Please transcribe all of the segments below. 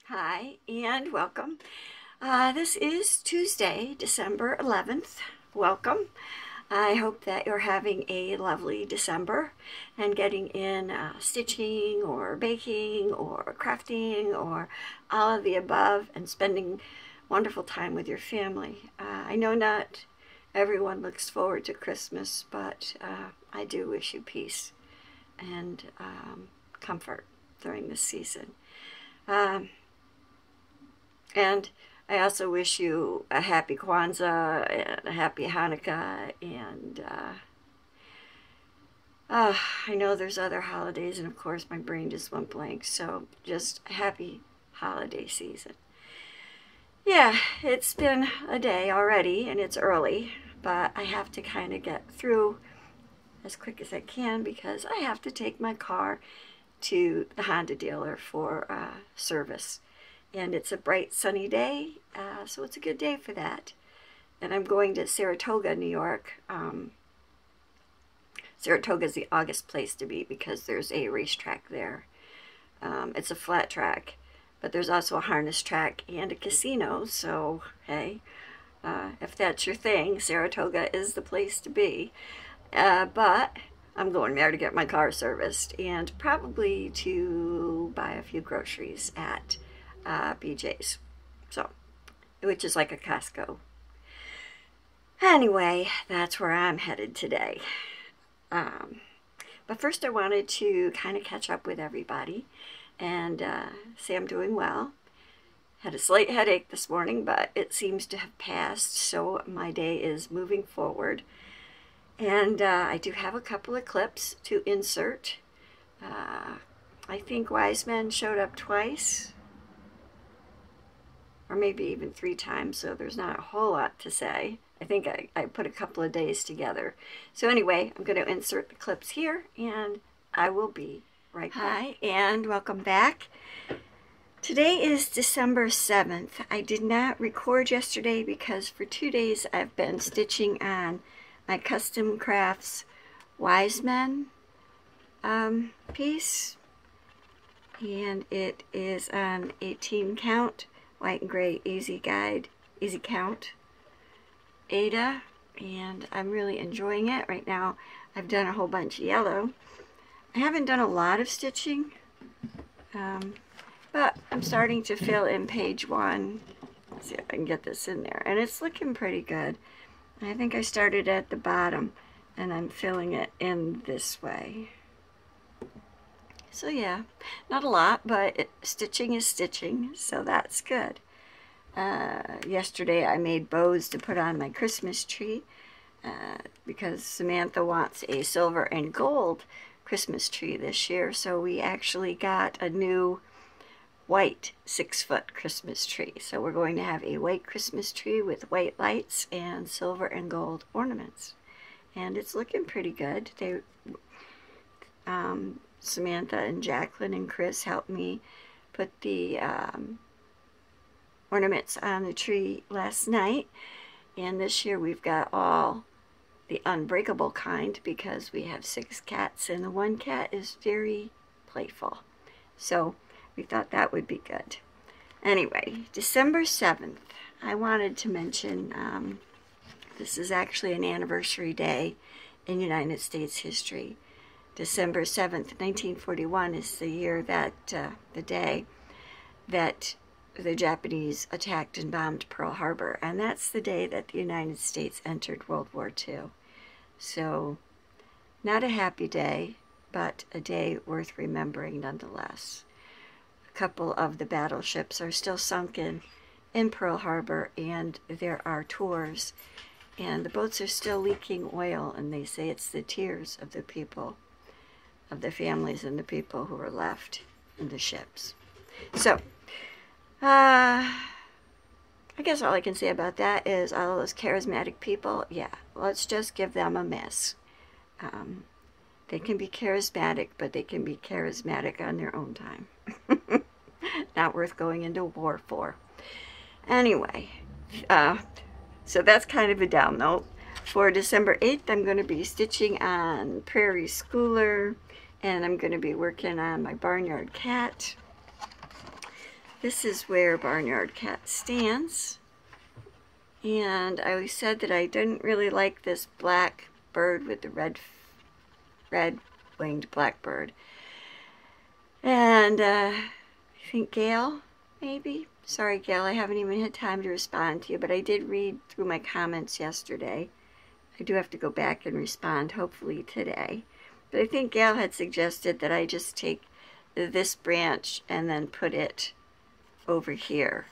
Hi and welcome. This is Tuesday, December 11th. Welcome. I hope that you're having a lovely December and getting in stitching or baking or crafting or all of the above and spending wonderful time with your family. I know not everyone looks forward to Christmas, but I do wish you peace and comfort during this season. And I also wish you a happy Kwanzaa and a happy Hanukkah, and I know there's other holidays, and of course my brain just went blank, so just a happy holiday season. Yeah, it's been a day already, and it's early, but I have to kind of get through as quick as I can because I have to take my car to the Honda dealer for service. And it's a bright sunny day, so it's a good day for that. And I'm going to Saratoga, New York. Saratoga is the August place to be because there's a racetrack there. It's a flat track, but there's also a harness track and a casino, so hey, if that's your thing, Saratoga is the place to be. But I'm going there to get my car serviced and probably to buy a few groceries at BJ's, so, which is like a Costco. Anyway, that's where I'm headed today. But first I wanted to kind of catch up with everybody and say I'm doing well. Had a slight headache this morning, but it seems to have passed, so my day is moving forward. And I do have a couple of clips to insert. I think Wise Men showed up twice, or maybe even 3 times, so there's not a whole lot to say. I think I put a couple of days together. So anyway, I'm going to insert the clips here, and I will be right back. Hi, and welcome back. Today is December 7th. I did not record yesterday because for 2 days I've been stitching on my Custom Crafts Wise Men piece, and it is on 18 count. White and gray easy guide, easy count, Ada, and I'm really enjoying it right now. I've done a whole bunch of yellow. I haven't done a lot of stitching, but I'm starting to fill in page 1. Let's see if I can get this in there, and it's looking pretty good. I think I started at the bottom, and I'm filling it in this way. So yeah, not a lot, but stitching is stitching, so that's good. Yesterday I made bows to put on my Christmas tree because Samantha wants a silver and gold Christmas tree this year, so we actually got a new white 6-foot Christmas tree. So we're going to have a white Christmas tree with white lights and silver and gold ornaments. And it's looking pretty good. They Samantha and Jacqueline and Chris helped me put the ornaments on the tree last night, and this year we've got all the unbreakable kind because we have 6 cats and the one cat is very playful, so we thought that would be good. Anyway, December 7th, I wanted to mention this is actually an anniversary day in United States history. December 7th, 1941 is the year that, the day that the Japanese attacked and bombed Pearl Harbor, and that's the day that the United States entered World War II. So, not a happy day, but a day worth remembering nonetheless. A couple of the battleships are still sunken in Pearl Harbor, and there are tours, and the boats are still leaking oil, and they say it's the tears of the people, of the families and the people who were left in the ships. So, I guess all I can say about that is all those charismatic people, yeah, let's just give them a miss. They can be charismatic, but they can be charismatic on their own time. Not worth going into war for. Anyway, so that's kind of a down note. For December 8th, I'm going to be stitching on Prairie Schooler, and I'm going to be working on my Barnyard Cat. This is where Barnyard Cat stands. And I always said that I didn't really like this black bird with the red-winged blackbird. And I think Gail, maybe? Sorry, Gail, I haven't even had time to respond to you, but I did read through my comments yesterday. I do have to go back and respond, hopefully today. But I think Gail had suggested that I just take this branch and then put it over here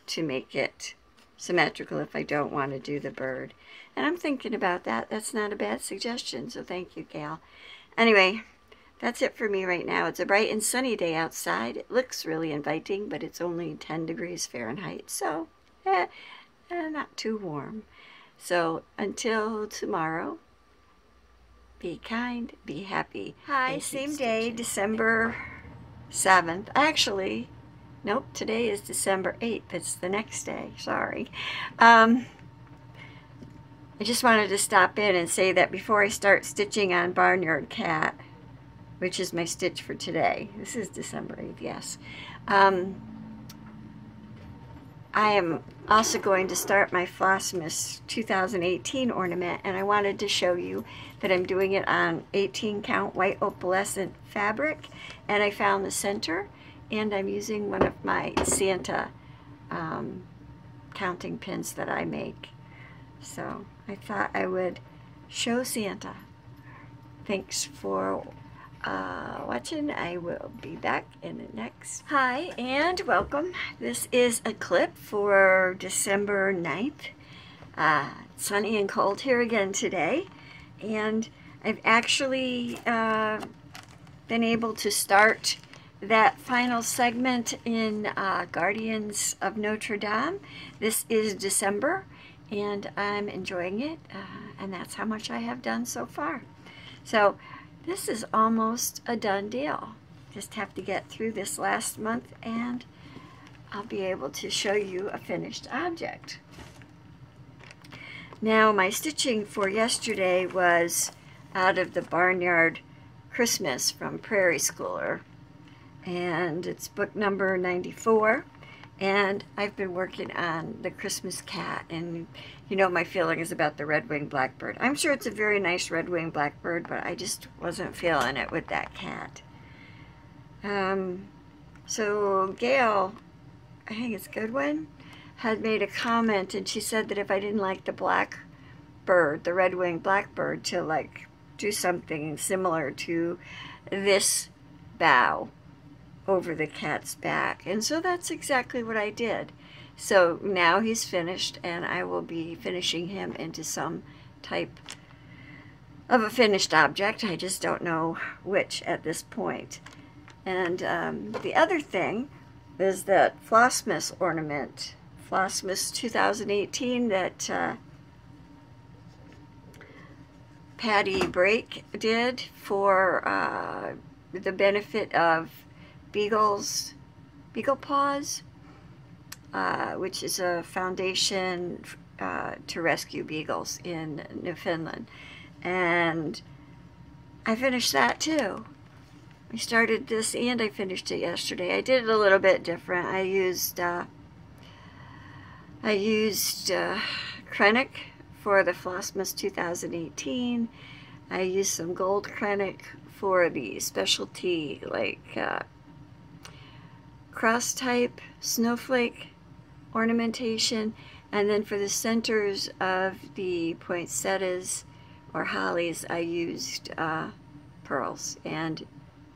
to make it symmetrical if I don't want to do the bird. And I'm thinking about that. That's not a bad suggestion, so thank you, Gail. Anyway, that's it for me right now. It's a bright and sunny day outside. It looks really inviting, but it's only 10 degrees Fahrenheit, so not too warm. So until tomorrow, be kind, be happy. Hi, same day, December 7th. Actually, nope, today is December 8th. It's the next day, sorry. I just wanted to stop in and say that before I start stitching on Barnyard Cat, which is my stitch for today. This is December 8th, yes. I am also going to start my Flossmas 2018 ornament, and I wanted to show you that I'm doing it on 18 count white opalescent fabric, and I found the center, and I'm using one of my Santa counting pins that I make. So I thought I would show Santa. Thanks for watching. I will be back in the next. Hi and welcome. This is a clip for December 9th. Sunny and cold here again today, and I've actually been able to start that final segment in Guardians of Notre Dame. This is December, and I'm enjoying it, and that's how much I have done so far. So this is almost a done deal. Just have to get through this last month and I'll be able to show you a finished object. Now my stitching for yesterday was out of the Barnyard Christmas from Prairie Schooler, and it's book number 94, and I've been working on the Christmas cat, and you know my feelings about the red-winged blackbird. I'm sure it's a very nice red-winged blackbird, but I just wasn't feeling it with that cat. So Gail, I think it's Goodwin, had made a comment, and she said that if I didn't like the blackbird, the red-winged blackbird, to like do something similar to this bow over the cat's back. And so that's exactly what I did. So now he's finished, and I will be finishing him into some type of a finished object. I just don't know which at this point. And the other thing is that Flossmas ornament, Flossmas 2018, that Patty Brake did for the benefit of Beagle Paws, which is a foundation to rescue beagles in Newfoundland. And I finished that too. I started this and I finished it yesterday. I did it a little bit different. I used Krennic for the Flossmas 2018. I used some gold Krennic for the specialty, like cross type snowflake ornamentation, and then for the centers of the poinsettias or hollies I used pearls and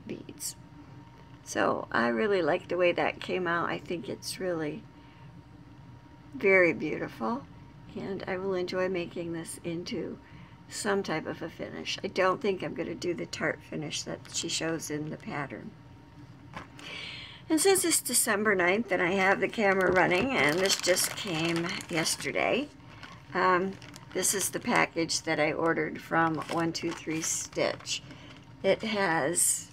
beads. So I really like the way that came out. I think it's really very beautiful, and I will enjoy making this into some type of a finish. I don't think I'm going to do the tart finish that she shows in the pattern. And since it's December 9th and I have the camera running, and this just came yesterday, this is the package that I ordered from 123 Stitch. It has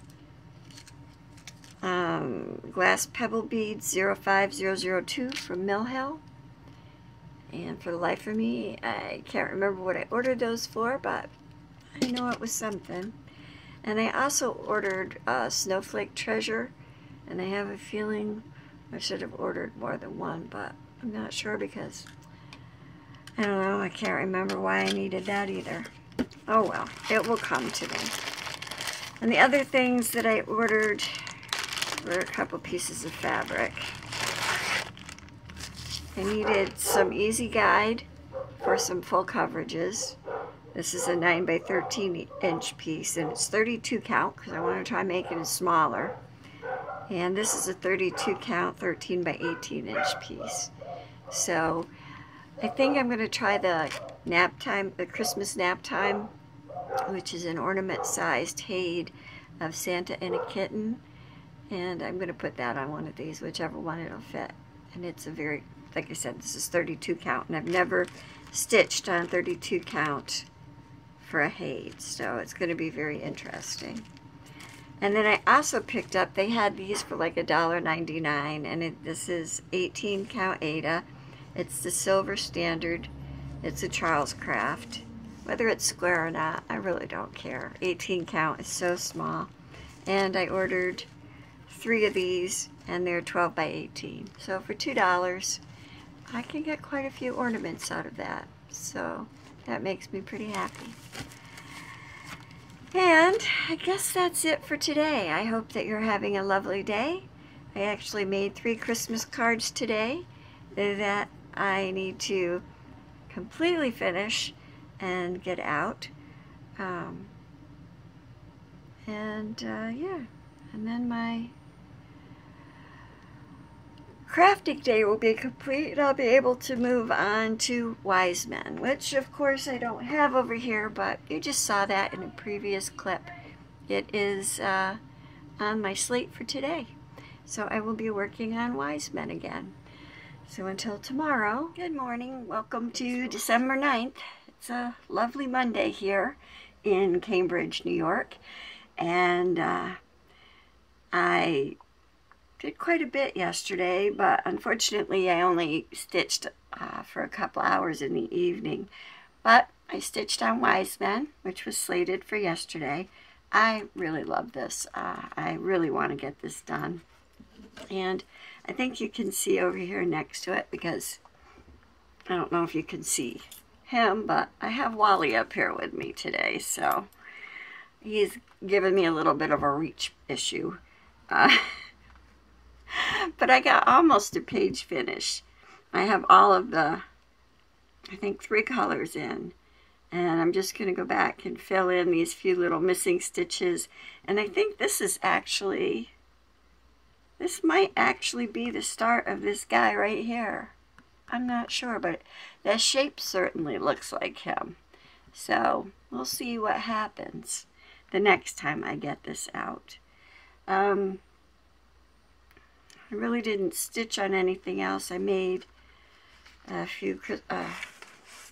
glass pebble beads 05002 from Mill Hill. And for the life of me, I can't remember what I ordered those for, but I know it was something. And I also ordered Snowflake Treasure, and I have a feeling I should have ordered more than one, but I'm not sure because, I don't know, I can't remember why I needed that either. Oh well, it will come to me. And the other things that I ordered were a couple pieces of fabric. I needed some easy guide for some full coverages. This is a 9 by 13 inch piece, and it's 32 count because I want to try making it smaller. And this is a 32 count 13 by 18 inch piece. So I think I'm going to try the nap time, the Christmas nap time, which is an ornament sized Haid of Santa and a kitten. And I'm going to put that on one of these, whichever one it'll fit. And it's a very, like I said, this is 32 count, and I've never stitched on 32 count for a Haid, so it's going to be very interesting. And then I also picked up, they had these for like $1.99, and this is 18 count Ada. It's the silver standard. It's a Charles Craft. Whether it's square or not, I really don't care. 18 count is so small. And I ordered 3 of these, and they're 12 by 18. So for $2, I can get quite a few ornaments out of that. So that makes me pretty happy. And I guess that's it for today. I hope that you're having a lovely day. I actually made 3 Christmas cards today that I need to completely finish and get out. Yeah, and then my crafting day will be complete, and I'll be able to move on to Wise Men, which of course I don't have over here, but you just saw that in a previous clip. It is on my slate for today. So I will be working on Wise Men again. So until tomorrow, good morning. Welcome to December 9th. It's a lovely Monday here in Cambridge, New York. And I did quite a bit yesterday, but unfortunately I only stitched for a couple hours in the evening. But I stitched on Wise Men, which was slated for yesterday. I really love this. I really want to get this done. And I think you can see over here next to it, because I don't know if you can see him, but I have Wally up here with me today, so he's given me a little bit of a reach issue. But I got almost a page finish. I have all of the, I think, 3 colors in. And I'm just going to go back and fill in these few little missing stitches. And I think this is actually, this might actually be the start of this guy right here. I'm not sure, but the shape certainly looks like him. So we'll see what happens the next time I get this out. I really didn't stitch on anything else. I made a few,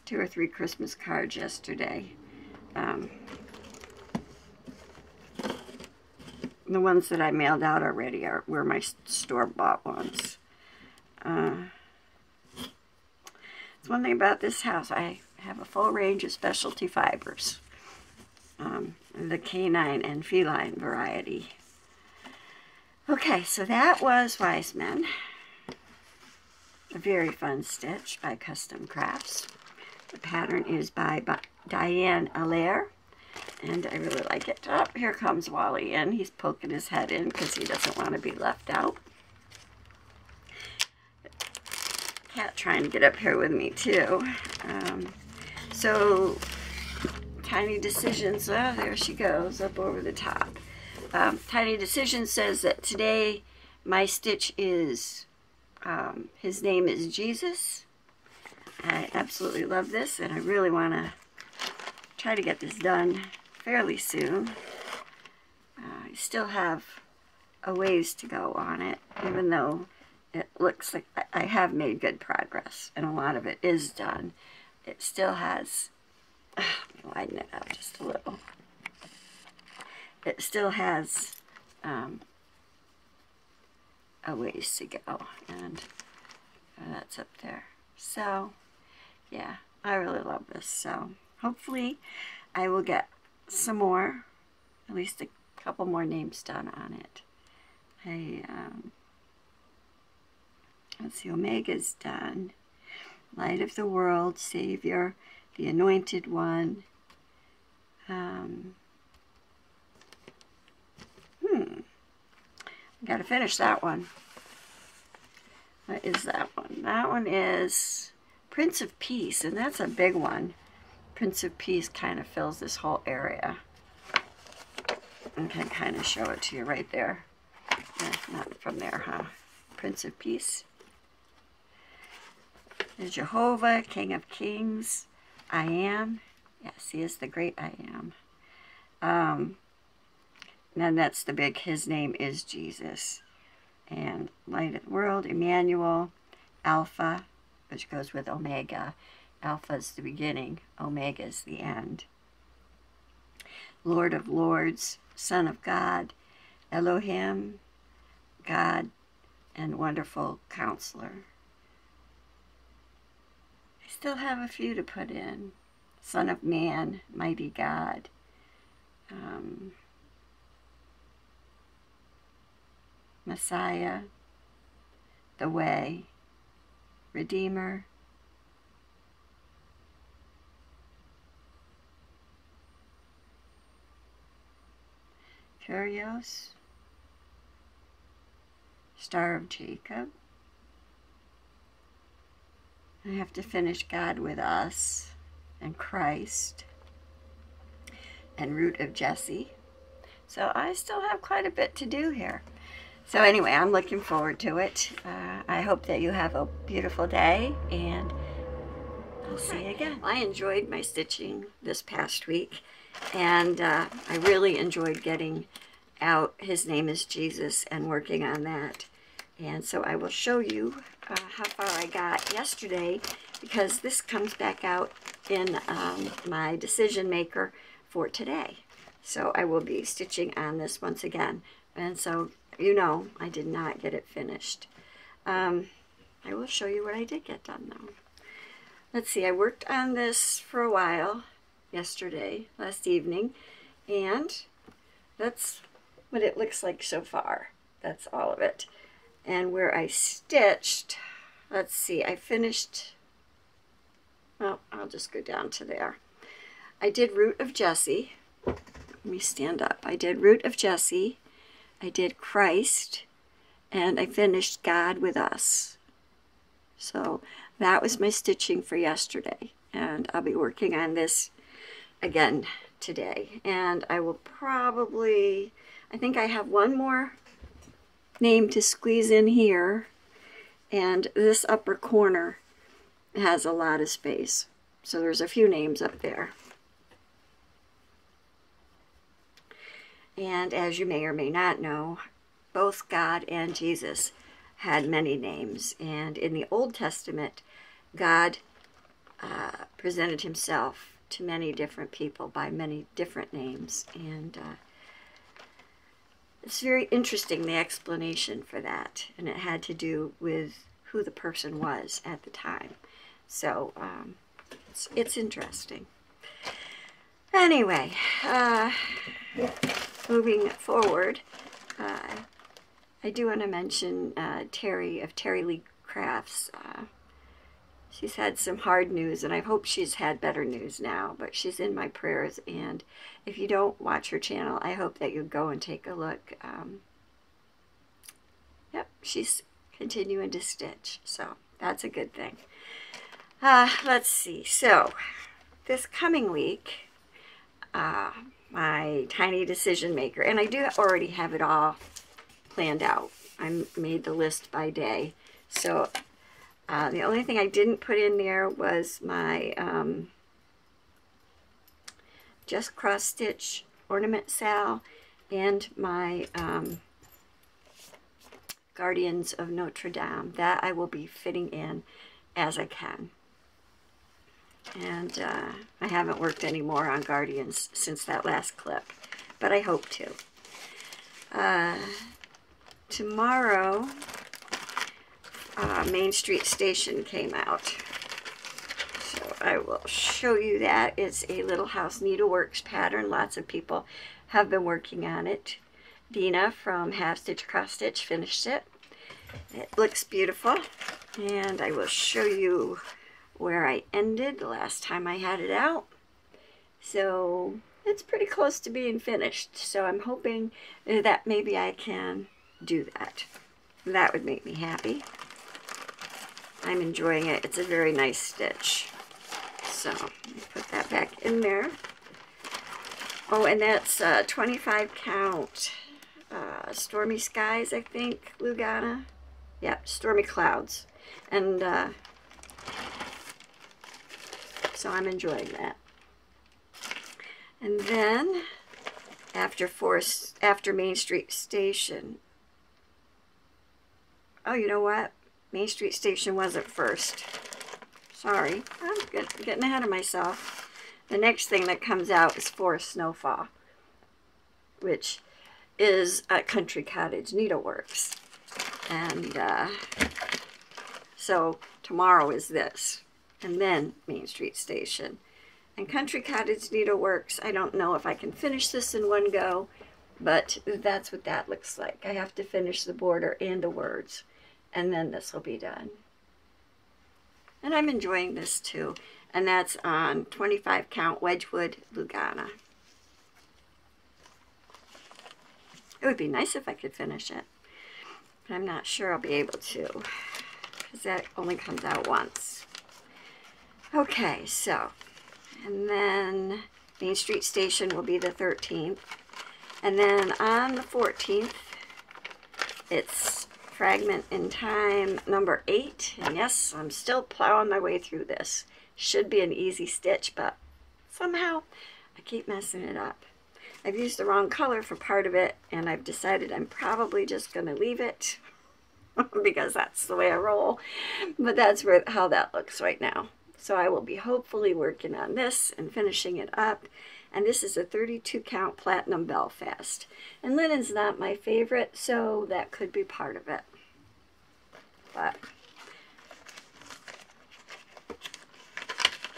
2 or 3 Christmas cards yesterday. The ones that I mailed out already were my store-bought ones. It's one thing about this house. I have a full range of specialty fibers. The canine and feline variety. Okay, so that was Wise Men. A very fun stitch by Custom Crafts. The pattern is by Diane Allaire, and I really like it. Oh, here comes Wally in. He's poking his head in because he doesn't want to be left out. Cat trying to get up here with me too. So, Tiny Decisions, oh, there she goes, up over the top. Tiny Decision says that today my stitch is, his name is Jesus. I absolutely love this, and I really want to try to get this done fairly soon. I still have a ways to go on it, even though it looks like I have made good progress, and a lot of it is done. It still has, let me widen it out just a little. It still has a ways to go, and that's up there. So, yeah, I really love this. So, hopefully I will get some more, at least a couple more names done on it. Let's see, Omega's done. Light of the world, Savior, the Anointed One. Got to finish that one. What is that one? That one is Prince of Peace, and that's a big one. Prince of Peace kind of fills this whole area. I can kind of show it to you right there. Not from there, huh? Prince of Peace. There's Jehovah, King of Kings. I am. Yes, he is the great I am. And then that's the big, his name is Jesus. And Light of the World, Emmanuel, Alpha, which goes with Omega. Alpha is the beginning, Omega is the end. Lord of Lords, Son of God, Elohim, God, and Wonderful Counselor. I still have a few to put in. Son of Man, Mighty God. Messiah, the Way, Redeemer, Curios, Star of Jacob. I have to finish God with Us, and Christ, and Root of Jesse. So I still have quite a bit to do here. So anyway, I'm looking forward to it. I hope that you have a beautiful day, and I'll see you again. I enjoyed my stitching this past week, and I really enjoyed getting out His Name is Jesus and working on that. And so I will show you how far I got yesterday, because this comes back out in my decision maker for today. So I will be stitching on this once again. And so, you know, I did not get it finished. I will show you what I did get done though. Let's see, I worked on this for a while yesterday, last evening, and that's what it looks like so far. That's all of it. And where I stitched, let's see, I finished, well, I'll just go down to there. I did Root of Jesse. Let me stand up. I did Root of Jesse. I did Christ, and I finished God with Us. So that was my stitching for yesterday, and I'll be working on this again today. And I will probably, I think I have one more name to squeeze in here, and this upper corner has a lot of space. So there's a few names up there. And as you may or may not know, both God and Jesus had many names. And in the Old Testament, God presented himself to many different people by many different names. And it's very interesting, the explanation for that. And it had to do with who the person was at the time. So it's interesting. Anyway, moving forward, I do want to mention Terry of Terry Lee Crafts. She's had some hard news, and I hope she's had better news now, but she's in my prayers, and if you don't watch her channel, I hope that you go and take a look. Yep, she's continuing to stitch, so that's a good thing. Let's see, so this coming week, my tiny decision maker, and I do already have it all planned out. I made the list by day. So the only thing I didn't put in there was my just cross stitch ornament sal and my Guardians of Notre Dame. That I will be fitting in as I can. And I haven't worked any more on Guardians since that last clip, but I hope to. Tomorrow, Main Street Station came out. So I will show you that. It's a Little House Needleworks pattern. Lots of people have been working on it. Dina from Half Stitch Cross Stitch finished it. It looks beautiful, and I will show you where I ended the last time I had it out. So it's pretty close to being finished, so I'm hoping that maybe I can do that. That would make me happy. I'm enjoying it. It's a very nice stitch. So put that back in there. Oh, and that's 25 count Stormy Skies, I think, Lugana. Yep, Stormy Clouds. And so I'm enjoying that. And then after Main Street Station. Oh, you know what? Main Street Station wasn't first. Sorry, I'm getting ahead of myself. The next thing that comes out is Forest Snowfall, which is at Country Cottage Needleworks. And so tomorrow is this, and then Main Street Station. And Country Cottage Needleworks, I don't know if I can finish this in one go, but that's what that looks like. I have to finish the border and the words, and then this will be done. And I'm enjoying this too. And that's on 25 count Wedgwood Lugana. It would be nice if I could finish it, but I'm not sure I'll be able to, because that only comes out once. Okay, so, and then Main Street Station will be the 13th. And then on the 14th, it's Fragment in Time number 8. And yes, I'm still plowing my way through this. Should be an easy stitch, but somehow I keep messing it up. I've used the wrong color for part of it, and I've decided I'm probably just going to leave it because that's the way I roll. But that's how that looks right now. So I will be hopefully working on this and finishing it up. And this is a 32 count Platinum Belfast. And linen's not my favorite, so that could be part of it. But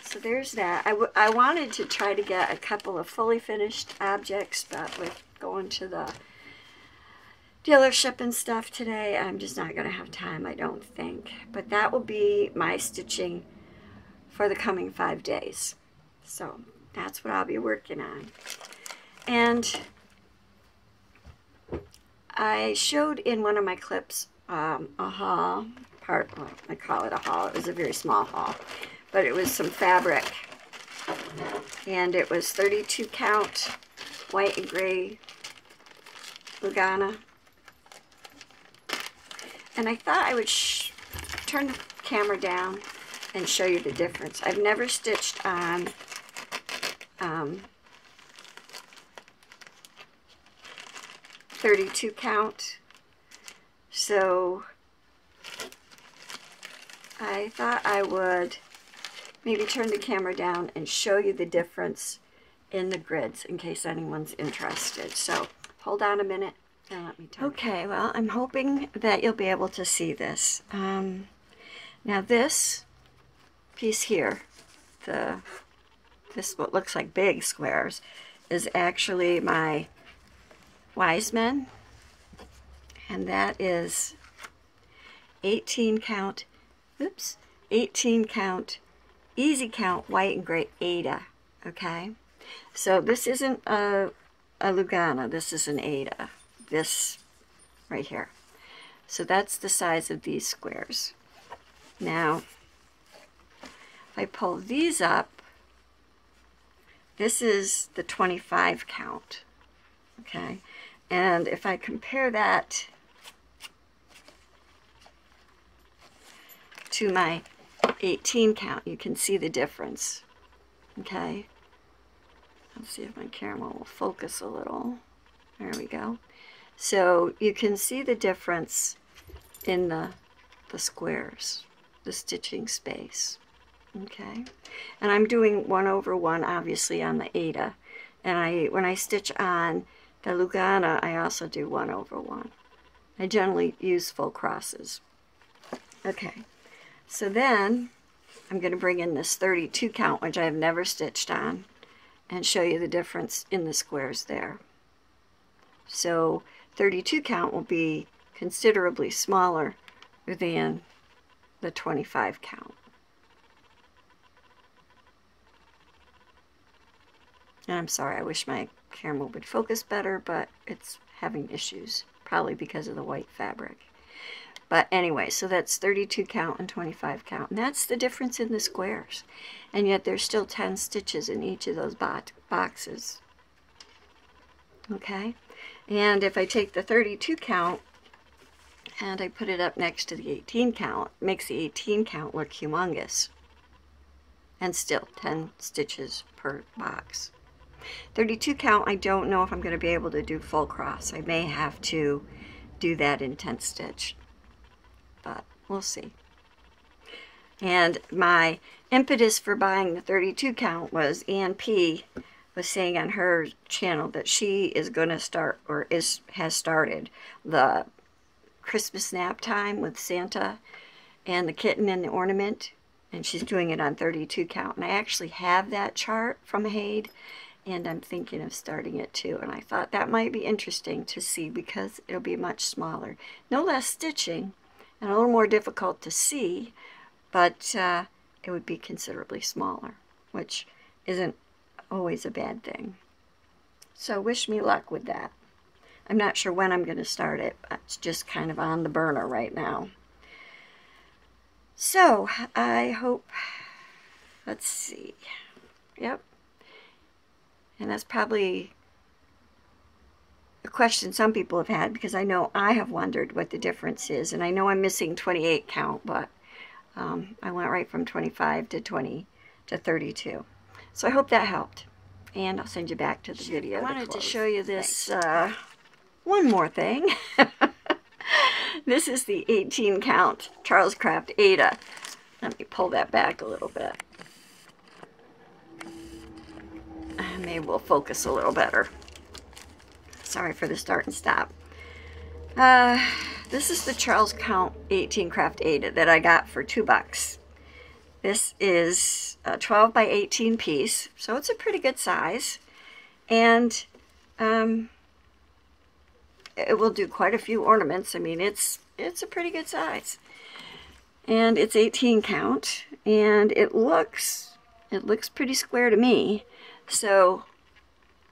so there's that. I wanted to try to get a couple of fully finished objects, but with going to the dealership and stuff today, I'm just not going to have time, I don't think. But that will be my stitching for the coming 5 days. So that's what I'll be working on. And I showed in one of my clips a haul, well, I call it a haul. It was a very small haul, but it was some fabric, and it was 32 count white and gray Lugana. And I thought I would turn the camera down and show you the difference. I've never stitched on 32 count, so I thought I would maybe turn the camera down and show you the difference in the grids in case anyone's interested. So hold on a minute and let me turn. Okay, well, I'm hoping that you'll be able to see this. Now this piece here, this what looks like big squares, is actually my Wise Men, and that is 18 count, 18 count, easy count, white and gray Ada, okay? So this isn't a Lugana, this is an Ada, this right here. So that's the size of these squares. Now, if I pull these up, this is the 25 count, okay? And if I compare that to my 18 count, you can see the difference, okay? Let's see if my camera will focus a little. There we go. So you can see the difference in the squares, the stitching space, okay? And I'm doing 1/1 obviously on the Ada, and when I stitch on the Lugana, I also do 1/1. I generally use full crosses. Okay, so then I'm going to bring in this 32 count, which I've never stitched on, and show you the difference in the squares there. So 32 count will be considerably smaller than the 25 count. And I'm sorry, I wish my camera would focus better, but it's having issues, probably because of the white fabric. But anyway, so that's 32 count and 25 count, and that's the difference in the squares. And yet there's still 10 stitches in each of those boxes. Okay, and if I take the 32 count and I put it up next to the 18 count, it makes the 18 count look humongous. And still 10 stitches per box. 32 count, I don't know if I'm going to be able to do full cross. I may have to do that in 10 stitch, but we'll see. And my impetus for buying the 32 count was Ann P. was saying on her channel that she is going to start, or has started, the Christmas nap time with Santa and the kitten and the ornament, and she's doing it on 32 count. And I actually have that chart from Haid, and I'm thinking of starting it too. And I thought that might be interesting to see because it'll be much smaller. No less stitching and a little more difficult to see, but it would be considerably smaller, which isn't always a bad thing. So wish me luck with that. I'm not sure when I'm going to start it, but it's just kind of on the burner right now. So I hope, let's see, yep. And that's probably a question some people have had, because I know I have wondered what the difference is. And I know I'm missing 28 count, but I went right from 25 to 20 to 32. So I hope that helped. And I'll send you back to the video. I wanted to show you this one more thing. This is the 18 count Charles Craft Ada. Let me pull that back a little bit. Maybe we'll focus a little better. Sorry for the start and stop. This is the Charles Count 18 Craft Ada that I got for $2. This is a 12 by 18 piece, so it's a pretty good size. And it will do quite a few ornaments. I mean, it's a pretty good size. And it's 18 count, and it looks pretty square to me. So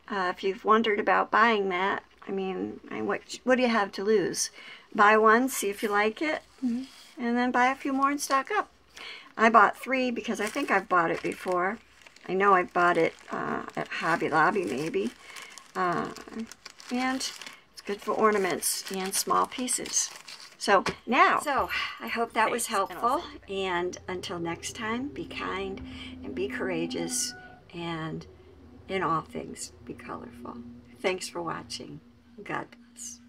if you've wondered about buying that, I mean, what do you have to lose? Buy one, see if you like it, and then buy a few more and stock up. I bought 3 because I think I've bought it before. I know I've bought it at Hobby Lobby maybe. And it's good for ornaments and small pieces. So I hope that was helpful. And until next time, be kind and be courageous, and in all things, be colorful. Thanks for watching. God bless.